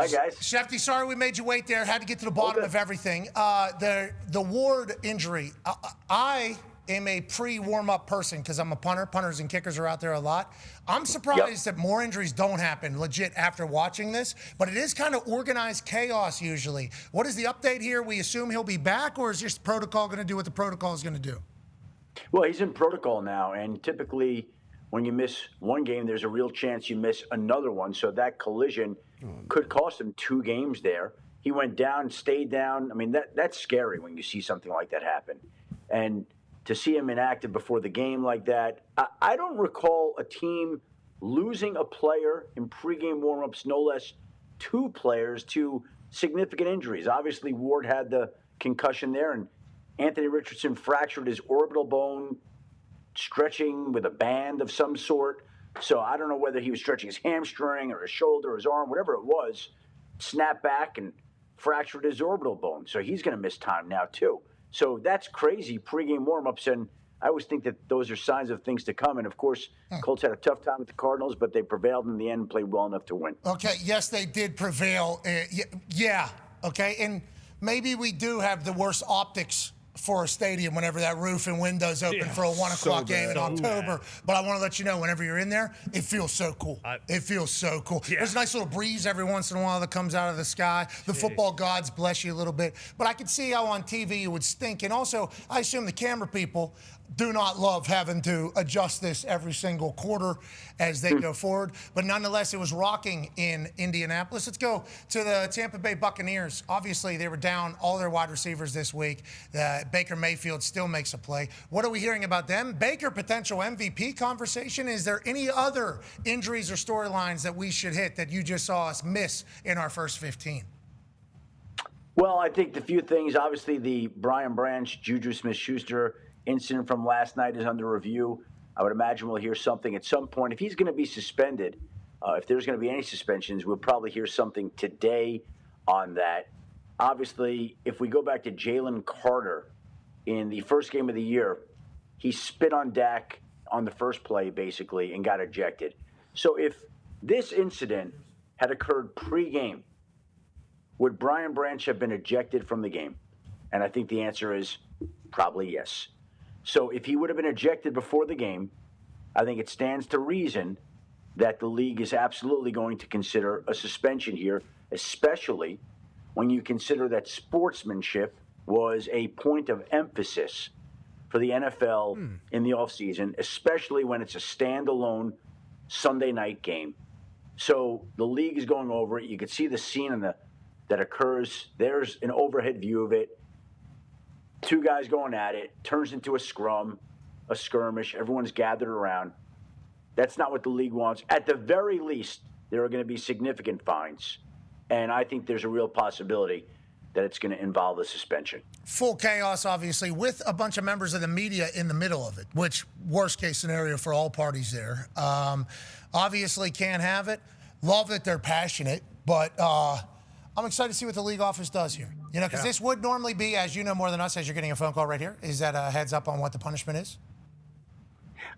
Hi, guys. Schefter, sorry we made you wait there. Had to get to the bottom of everything. The Ward injury. I am a pre-warm-up person because I'm a punter. Punters and kickers are out there a lot. I'm surprised that more injuries don't happen legit after watching this, but it is kind of organized chaos usually. What is the update here? We assume he'll be back, or is just protocol going to do what the protocol is going to do? Well, he's in protocol now, and typically when you miss one game, there's a real chance you miss another one. So that collision could cost him 2 games there. He went down, stayed down. I mean, that's scary when you see something like that happen. And to see him inactive before the game like that, I don't recall a team losing a player in pregame warmups, no less 2 players to significant injuries. Obviously, Ward had the concussion there, and Anthony Richardson fractured his orbital bone, stretching with a band of some sort. So I don't know whether he was stretching his hamstring or his shoulder or his arm, whatever it was, snapped back and fractured his orbital bone. So he's going to miss time now, too. So that's crazy pregame warm-ups, and I always think that those are signs of things to come. And, of course, Colts had a tough time with the Cardinals, but they prevailed in the end and played well enough to win. Okay, yes, they did prevail. Yeah, okay, and maybe we do have the worst optics for a stadium whenever that roof and windows open for a 1 o'clock game in October. But I want to let you know, whenever you're in there, it feels so cool. It feels so cool. Yeah. There's a nice little breeze every once in a while that comes out of the sky. The football gods bless you a little bit. But I could see how on TV it would stink. And also, I assume the camera people do not love having to adjust this every single quarter as they go forward. But nonetheless, it was rocking in Indianapolis. Let's go to the Tampa Bay Buccaneers. Obviously, they were down all their wide receivers this week. Baker Mayfield still makes a play. What are we hearing about them? Baker, potential MVP conversation. Is there any other injuries or storylines that we should hit that you just saw us miss in our first 15? Well, I think the few things, obviously the Brian Branch, Juju Smith-Schuster incident from last night is under review. I would imagine we'll hear something at some point. If he's going to be suspended, if there's going to be any suspensions, we'll probably hear something today on that. Obviously, if we go back to Jalen Carter in the first game of the year, he spit on Dak on the first play, basically, and got ejected. So if this incident had occurred pre-game, would Brian Branch have been ejected from the game? And I think the answer is probably yes. So if he would have been ejected before the game, I think it stands to reason that the league is absolutely going to consider a suspension here, especially when you consider that sportsmanship was a point of emphasis for the NFL in the offseason, especially when it's a standalone Sunday night game. So the league is going over it. You can see the scene that occurs. There's an overhead view of it. 2 guys going at it, turns into a scrum, a skirmish. Everyone's gathered around. That's not what the league wants. At the very least, there are going to be significant fines. And I think there's a real possibility that it's going to involve a suspension. Full chaos, obviously, with a bunch of members of the media in the middle of it, which worst case scenario for all parties there. Obviously can't have it. Love that they're passionate, but I'm excited to see what the league office does here. You know, because this would normally be, as you know more than us, as you're getting a phone call right here, is that a heads up on what the punishment is?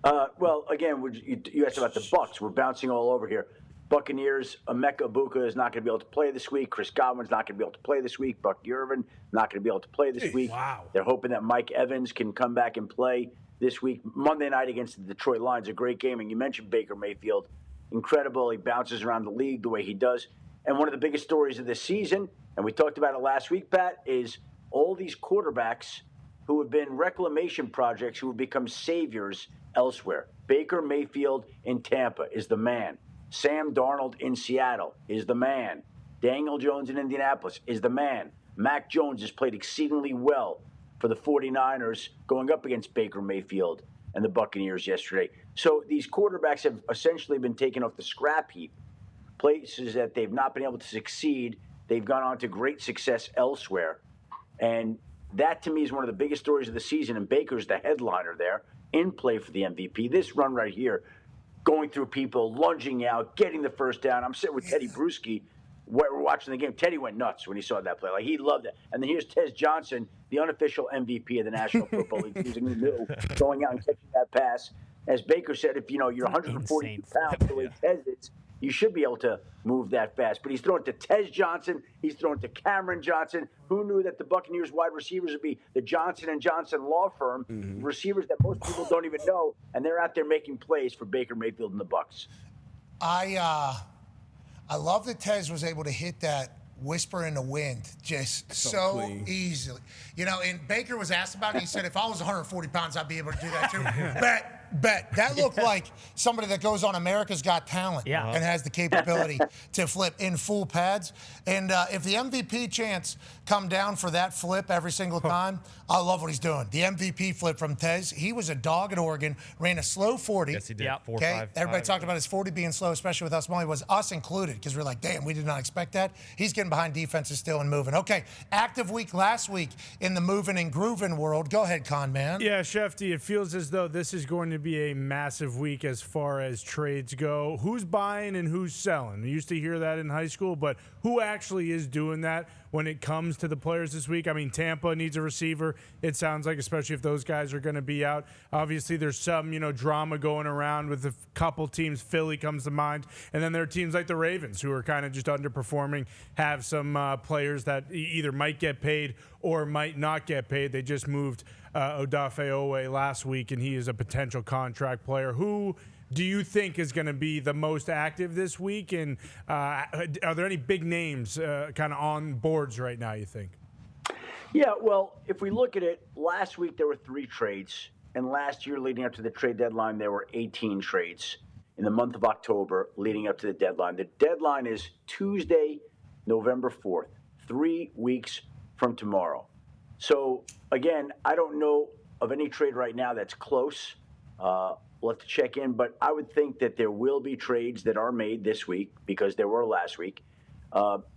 Well, again, you asked about the Bucs. We're bouncing all over here. Buccaneers, Emeka Egbuka is not going to be able to play this week. Chris Godwin's not going to be able to play this week. Bucky Irvin not going to be able to play this week. Wow. They're hoping that Mike Evans can come back and play this week. Monday night against the Detroit Lions, a great game. And you mentioned Baker Mayfield. Incredible. He bounces around the league the way he does. And one of the biggest stories of this season, and we talked about it last week, Pat, is all these quarterbacks who have been reclamation projects who have become saviors elsewhere. Baker Mayfield in Tampa is the man. Sam Darnold in Seattle is the man. Daniel Jones in Indianapolis is the man. Mac Jones has played exceedingly well for the 49ers going up against Baker Mayfield and the Buccaneers yesterday. So these quarterbacks have essentially been taken off the scrap heap. Places that they've not been able to succeed, they've gone on to great success elsewhere. And that, to me, is one of the biggest stories of the season. And Baker's the headliner there, in play for the MVP. This run right here, going through people, lunging out, getting the first down. I'm sitting with Teddy Bruschi. We're watching the game. Teddy went nuts when he saw that play. Like, he loved it. And then here's Tez Johnson, the unofficial MVP of the National Football League, using the middle, going out and catching that pass. As Baker said, if you're 140 pounds the way Tez is, you should be able to move that fast. But he's throwing to Tez Johnson. He's throwing to Cameron Johnson. Who knew that the Buccaneers wide receivers would be the Johnson & Johnson law firm, receivers that most people don't even know, and they're out there making plays for Baker Mayfield and the Bucs. I love that Tez was able to hit that whisper in the wind just so easily. You know, and Baker was asked about it. He said, if I was 140 pounds, I'd be able to do that too. Bet. That looked like somebody that goes on America's Got Talent and has the capability to flip in full pads. And if the MVP chants come down for that flip every single time, I love what he's doing. The MVP flip from Tez, he was a dog at Oregon, ran a slow 40. Yes, he did. 4, Okay, 5, everybody 5. talked about his 40 being slow, especially with us. Molly was us included, because we're like, damn, we did not expect that. He's getting behind defenses still and moving. Okay, active week last week in the moving and grooving world. Go ahead, Con Man. Yeah, Schefter, it feels as though this is going to be a massive week as far as trades go. Who's buying and who's selling? We used to hear that in high school, but who actually is doing that when it comes to the players this week? I mean, Tampa needs a receiver, it sounds like, especially if those guys are going to be out. Obviously, there's some, drama going around with a couple teams. Philly comes to mind. And then there are teams like the Ravens who are kind of just underperforming, have some players that either might get paid or might not get paid. They just moved Odafe Owe last week, and he is a potential contract player. Who do you think is going to be the most active this week? And are there any big names kind of on boards right now, you think? Yeah, well, if we look at it, last week there were 3 trades. And last year leading up to the trade deadline, there were 18 trades in the month of October leading up to the deadline. The deadline is Tuesday, November 4th, 3 weeks from tomorrow. So, again, I don't know of any trade right now that's close. We'll have to check in, but I would think that there will be trades that are made this week because there were last week.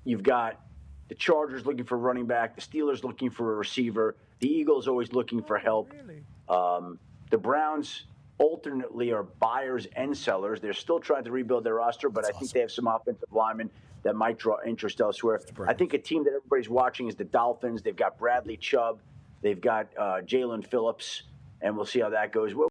You've got the Chargers looking for a running back, the Steelers looking for a receiver, the Eagles always looking for help. The Browns alternately are buyers and sellers. They're still trying to rebuild their roster, but I think they have some offensive linemen that might draw interest elsewhere. I think a team that everybody's watching is the Dolphins. They've got Bradley Chubb. They've got Jalen Phillips, and we'll see how that goes.